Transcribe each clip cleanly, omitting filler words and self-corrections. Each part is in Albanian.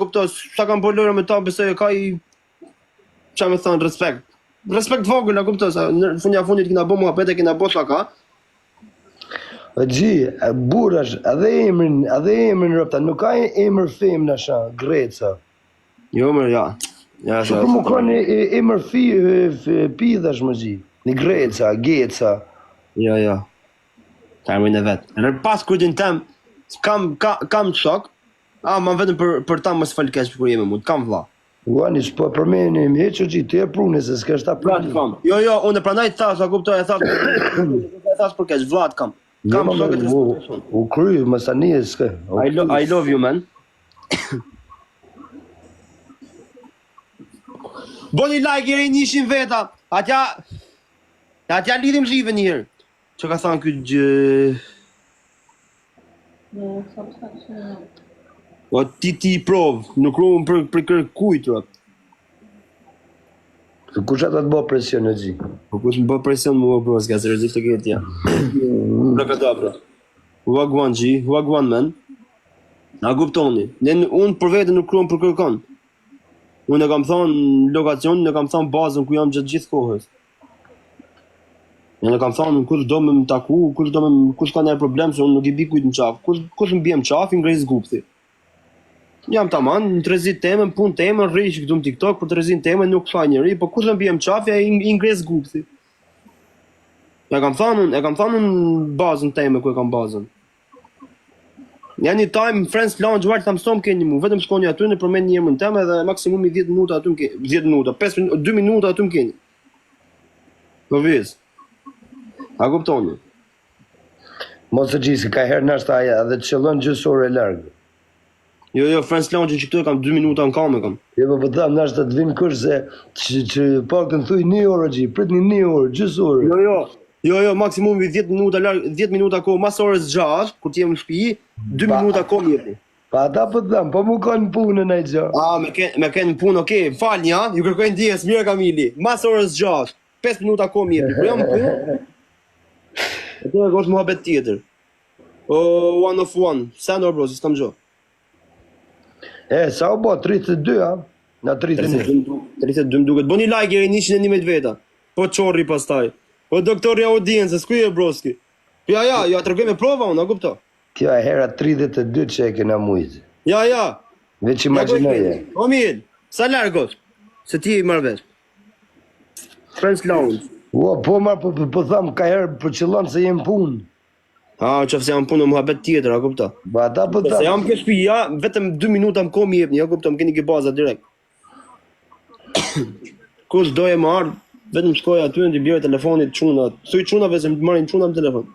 kuptoj, sa kam bolore me ta, besoj e ka i çfarë më thon respekt. Respekt vogël, a kuptoj, sa në fundit kena bë muhabet e kena bë shaka. O gji, burash, edhe emrin rrëpta, nuk ka emër femna sha, Greca. Jo më ja. Ja Që për më kanë emër pidhash më gji. Një Greca, Geca. Jo. Ta emrin e vet. Në pas kujtin tem, kam shok. Ma vetëm për ta mos fal keq kur jemi mund, kam vlla. Guani, s'po përmenim heq o gji, ti e prune se s'kesh ta prune. Jo, unë prandaj thash, a kuptoj, e thash për keq, vllat kam. Kam shokët respektueshëm. U kry, mos tani s'ke. I love you, man. Boni like i nishin veta. Atja lidhim zhive një herë. Që ka thënë ky gjë? O ti prov, nuk ruam për kërkujt rrot. Kush ata të bë presion e gji? Po kush më bë presion mua bro, s'ka seriozisht të ketë ja. Bro. Wagwan G, wagwan man. Na kuptoni. Unë për veten nuk ruam për kërkon. Unë e kam thonë lokacion, e kam thonë bazën ku jam gjatë gjithë kohës. Unë e kam thonë kush do me më taku, kush ka ndonjë problem se unë nuk i bi kujt në qaf. Kush më bie në qaf, i ngrej zgupthi. Jam tamam, në trezit temën, punë temën, rrish këtu në TikTok, për trezin temën nuk ka njëri, po kush më bie në qaf, ja i ngrej zgupthi. E kam thonë bazën teme ku e kam bazën. Anytime Friends Lounge World tham stom keni mu, vetëm shkoni aty në përmend një emrin tim edhe maksimumi 10 minuta aty më keni. 10 minuta, 5 minuta, 2 minuta aty më keni. Po viz. A kuptoni? Mos e gjisi, ka herë nashta edhe të qëllon gjysore larg. Jo, Friends Lounge që këtu e kam 2 minuta në kamë kam. Jo, po tham nashta të vinë kush se që pak të thuj 1 orë gji, pritni 1 orë, gjysore. Jo, maksimumi 10 minuta larg, 10 minuta kohë mas orës 6, kur t'jem në shtëpi, 2 minuta kohë jepni. Pa ata po të tham, po mu kanë punën ai gjë. Me kanë punë, okay, falni ha, ju kërkoj ndjes, mirë Kamili. Mas orës 6, 5 minuta kohë jepni. Kur jam punë. Atë është muhabet tjetër. One of one, send or bro, s'kam gjë. Sa u bë 32 ha? Na 31. 32 më duket. Boni like deri 111 veta. Po çorri pastaj. Po doktori audiencës, ku je broski? Ja, tregoj me prova unë, a kupto? Kjo e hera 32 që e kena mujtë. Ja. Veç imagjinoje. O mirë, sa largos? Se ti i marrë vesh. Friends Lounge. Po po tham ka herë për qëllon se jem punë. Qofse jam punë muhabet tjetër, a kupto? Ba ata po tham. Se jam ke shtëpi, ja, vetëm 2 minuta më kohë më jepni, ja kupto, më keni ke baza direkt. Kush doje më ardh, vetëm shkoj aty në bjerë telefonit çuna. Thuj çunave se më marrin çuna në telefon.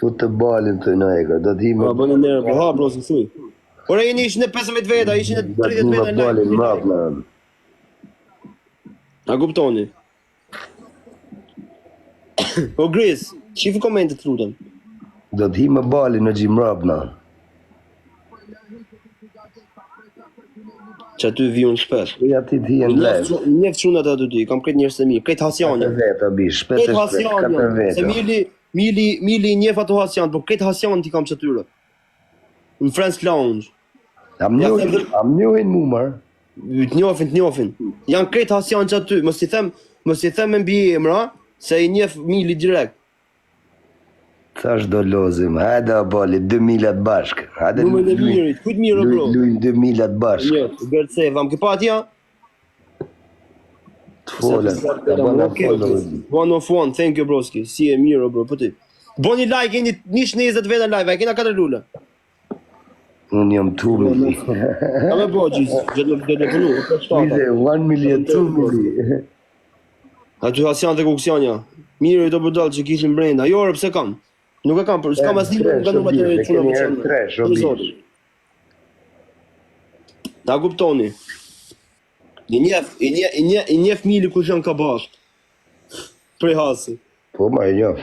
Fut të balin të në eka, do t'hime... Bënë nërë, po bro, si thuj. Ora jeni ishin e 15 veta, ishin e 30 veta në balin, mrap në anë. A kuptoni? O Gris, qifu komente të lutem. Do t'hime balin në gjimë mrap në anë. Që aty vion shpesh. Ja ti t'hien live. Njef qunat aty ty, kam kretë njërës të mirë, kretë hasjanja. Këtë veta, bish, 4 veta. Se Mili njef ato hasjan, po kretë hasjan ti kam që tyre. Në Friends Lounge. Am njohin mu marë. Të njofin. Janë kretë hasjan që aty, mos i them me mbi emra, se i njef Mili direkt. Thash do lozim, hajde a bali, 2 milat bashkë. Numën e mirit, kujt mirë bro? Lujnë 2 milat bashkë. Një, Gertsev, am ke pa atja? Të folën, të bëna folën. One of one, thank you broski, si e mirë bro, po ti. Boni like, jeni 120 veta live, a kena 4 lule. Unë jam 2 mili. A me bo gjizë, gjëtë në punu, 1 million, 2 mili. Aty hasjan dhe kuksjanja, mirë i do bëdall që kishin brenda, jo rë pse kam. Nuk e kam, s'kam as një nga numrat e çunave që janë. Ta kuptoni. I njef Mili kush janë ka bashkë. Prej hasi. Po ma e njef.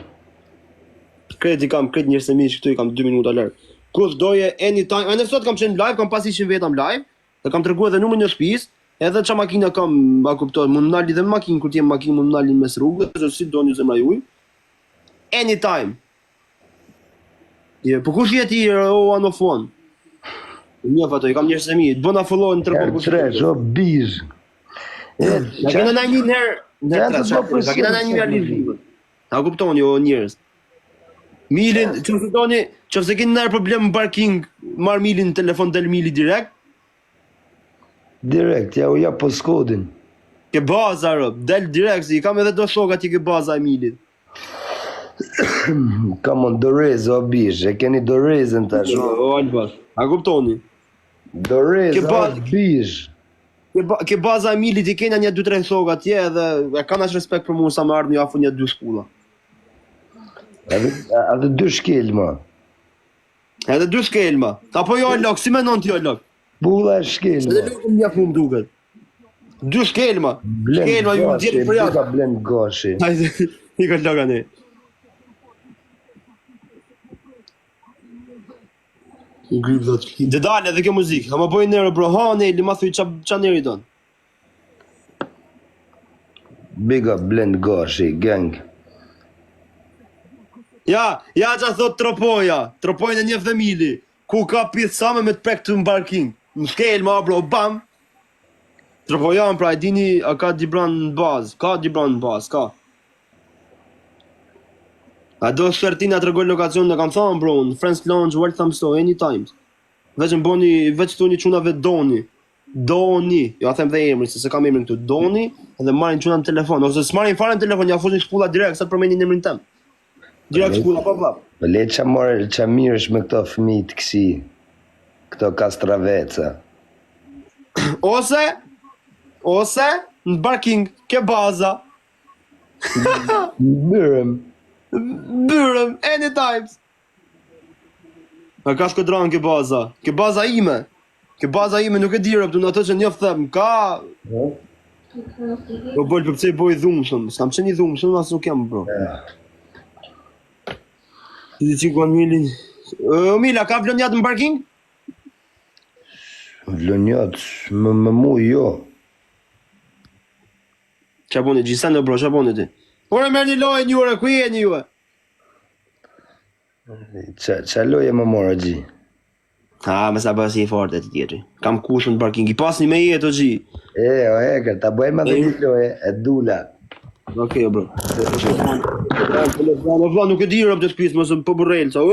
Kredi kam, kretë njërës e mi që këtu i kam 2 minuta lërë. Kush doje anytime, a në sot kam qenë live, kam pas 100 veta më live, dhe kam tërgu edhe numër një shtëpis, edhe qa makina kam, a kuptoj, më nalli dhe makinë, kur t'jem makinë më nalli mes rrugës, ose si do një zemra juj. Anytime. Po kush je ti o anofon? Një fato, i kam njerëz të mi, të bëna follow në tërë kush. Tresh, o bizh. Na kena na një herë, na kena na një realizim. Ta kuptoni o njerëz. Milin, çfarë thoni, nëse keni ndonjë problem në parking, marr Milin në telefon del Mili direkt. Direkt, ja u jap postkodin. Ke baza rob, del direkt, si kam edhe do shok aty ke baza e Milit. Kam on Dorez o bizh, e keni Dorezën tash. O Albas, a kuptoni? Dorez o bizh. Ke baza e Milit i kena një 2-3 shok atje edhe e kanë as respekt për mua sa më ardhni afu një 2 shkulla. Edhe 2 shkelma. Edhe 2 shkelma. Apo jo lok, si mendon ti o lok? Bulla e shkelma. Edhe lokun mja fu më duket. 2 shkelma. Shkelma ju ndjeri për jashtë. Ka blend gashi. Hajde, i ka loka ne. Grip do të dhe dalë edhe kjo muzikë. Ha më bëjnë nërë bro, ha ne, li ma thuj qa nërë i tonë. Big up blend gashi, gang. Ja që thot Tropoja. Tropojnë e një femili. Ku ka pithë same me të prek të në parking. Në shkel ma bro, bam. Tropoja pra e dini a ka Dibran në bazë. Ka Dibran në bazë, ka. A do shërtina të regoj lokacion në kam thonë bro, në Friends Lounge, Welcome Store, anytime. Veç thoni qunave Doni. Doni, jo a them dhe emri, se kam emrin këtu. Doni, edhe marrin quna në telefon. Ose s'marrin fare në telefon, ja fusin shpulla direkt, sa të përmenin emrin tem. Direkt shpulla, pa. Le qa mirësh me këto fëmijë të kësi. Këto kastraveca. Ose, në parking, ke baza. Byrëm, anytime. A ka shkodran ke baza. Ke baza ime. Nuk e dirë, në ato që njof them, ka... Po bëllë për pëse boj dhumëshëm. S'kam qenë i dhumëshëm, asë nuk jam, bro. Ti që kënë Milin... Mila, ka vlonjat në parking? Vlonjat, më mu jo. Qa boni, gjisen bro, qa boni ti? Ore merë një lojë njure, ku je një juve? Qa loje më mora gji? Me sa basi i forte të tjetëri. Kam kushën në parking, i pas një me jetë o gji. O eker, ta bëjmë edhe një loje, e dula. Okej, bro. O vla, nuk e di rëp të shpis, mësë për burrelca. O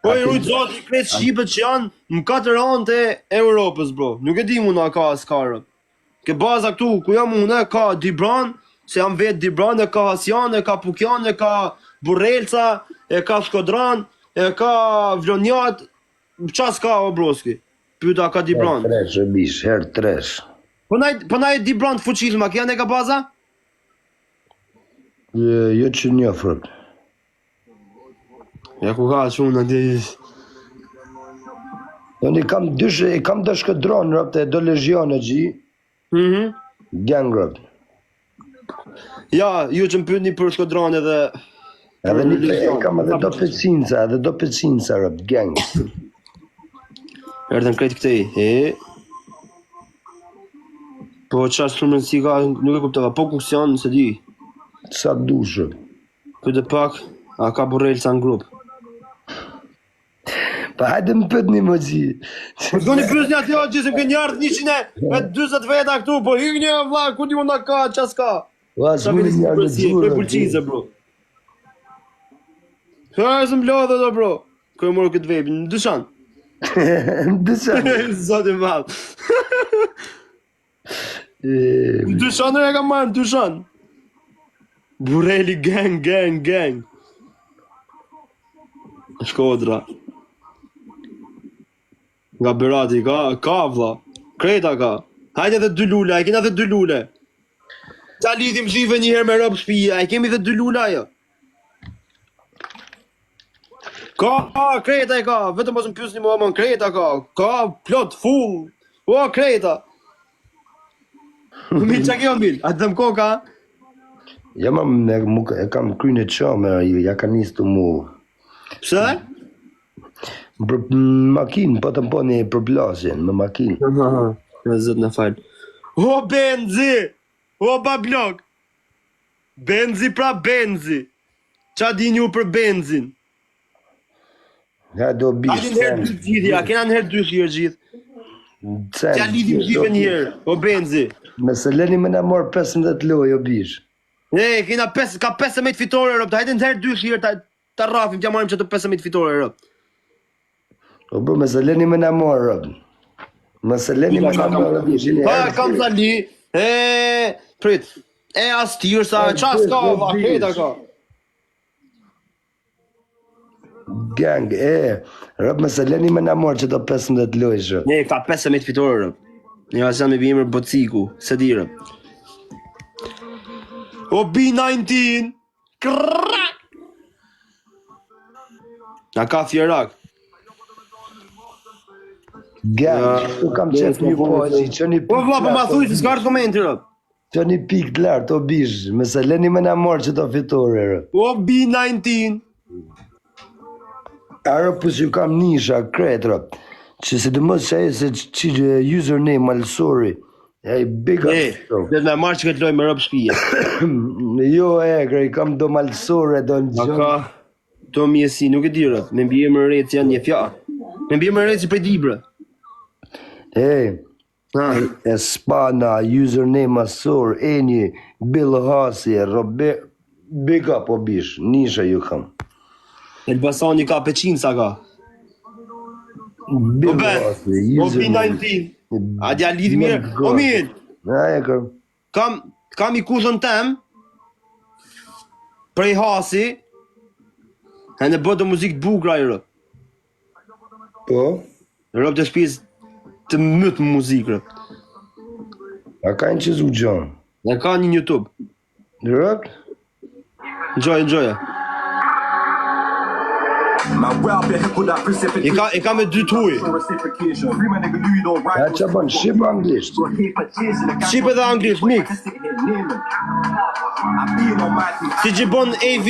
i rujtë zoti, kretë Shqipët që janë në 4 anë të Europës, bro. Nuk e di mu na ka s'ka rëp. Ke baza këtu, ku jam unë, ka Dibran, se jam vetë Dibran, e ka Hasjan, e ka Pukjan, e ka burrelca, e ka Shkodran, e ka Vlonjat, qa s'ka o broski? Pyta ka Dibran. Tresh, e bish, her tresh. Po na e Dibran të fuqizma, kja ne ka baza? Jo që një frët. Ja ku ka shumë në di... Unë i kam do shkëdron rëpte, do lezionë gji. Gang rëpt. Ja, ju që më pyetni për Shkodran edhe... Edhe një kam edhe do pecinca rëpt, gang. Erdhen krejt këtej, Po qash shumë nësi ka, nuk e kuptova, po kus janë, se di. Sa dushë. Pyte pak, a ka burrelca në grup. Pa hajde më pët një më gji. Po të një pyes një atë o gjisëm ke një ardhë 120 veta këtu, po hik një vla, ku një munda ka, qas ka. Sa vini një ardhë gjurë. Kërë pulqize, bro. Ka e së mblodhe do, bro. Kërë morë këtë vejbë, në dyshan. Në dyshan. Zotë i madhë. Në dyshan e ka marë, në dyshan. Burreli gang. Shkodra. Nga Berati, ka vla. Kreta ka. Hajde dhe 2 lule, e kena dhe 2 lule. Ta lidhim shive njëherë me rëpë shpija, e kemi dhe 2 lule ajo. Ka, kreta e ka, vetëm mos më pyesni mua më kreta ka plot, full. O, kreta. Mil, qa kjo Mil? A të dëm koka? Ja e kam kryne qamë, ja ka njës të mu. Pse? Makinë, po të mponi për plasjen, me makinë. Në zëtë në falë. O, benzi! O, bablok! Benzi pra benzi! Qa di një për benzin? Ja do bish. Hajde në herë dy gjithë, ja, kena në herë dy thirë gjithë. Ja lidhim gjithë një herë, o Benzi. Me se leni me na morë 15 lojë, o bish. Ne, ka 15 fitore, Rob, hajde në herë dy thirë, ta rrafim, t'ja marim që të 15 fitore, Rob. O bro, me se leni me na morë, Rob. Me se leni me na morë, bish. Ha, kam zali, prit, as tirë sa, qas ka, heta ka. Gang, Rob, me se leni me na morë që të 15 lojë, Rob. Ne, ka 15 fitore, Rob. Ne, asë me bimër Bociku, se di, Rob. O B19, krak! Na ka fjerak. Gang, tu kam qef një poqi, që një Po, po, ma thuj se s'ka komenti, Rob. që një pik të lartë, o bish, me se leni me na morë që të fitore, Rob. O B19. Aro pës ju kam nisha, kretë, Rob. Që se dëmës që e se që username malsori. Hey, big up. Dhe me marrë që këtë loj me Rob shpije. Jo, krej, kam do malsore, do në Ma gjënë. ka do mjesi, nuk e di, Rob. Me mbije më rejtë që janë një fja. Me mbije më rejtë që prej libra. Ha. Espana, username asor, eni, Bilhasi, Robert, big up, o bish, nisha ju kam. Elbasani ka peqin sa ka. O ben, o B19. A dja lidhi mirë. O mirë, Aja kam. kam i kuthën tem, prej hasi, e në bëtë muzikë të bukra i Rob. Po? Rob të shpis të mëtë muzikë, Rob. A ka në që zu gjonë? Dhe ka një YouTube. Rob? Enjoy. I ka me dy tuj. Ja që bën, shqip anglisht. Shqip edhe anglisht, mik. Si që bon AV.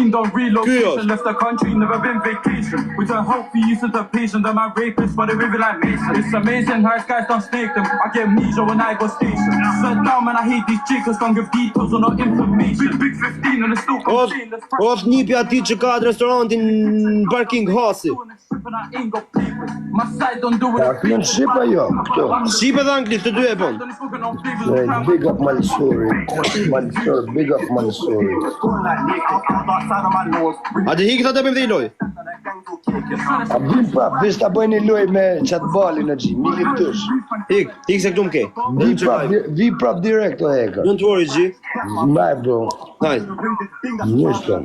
Don't relocation, Good. left the country, never been vacation. We turn hope for use into patient, and my rapists, but they river like Mason. It's amazing how skies don't snake them. I get amnesia when I go station. Shut down, man, I hate these jiggers, don't give details or no information. Big 15 and it's still contained. Of nipi ati që ka atë restorantin në parking hasi. My side don't do it. Ja kënë shqip ajo, këto. Shqip edhe anglisht, të dy e bon. Big up Malsori. Big up Malsori. A të hikë të bëjmë dhe i loj. A vim prap, vesh ta bëjnë loj me qatë bali në gji, mili tësh. Hikë se këtu më ke. Vi prap direkt o heka. Don't worry, G. Maj bro, Nice. njështën.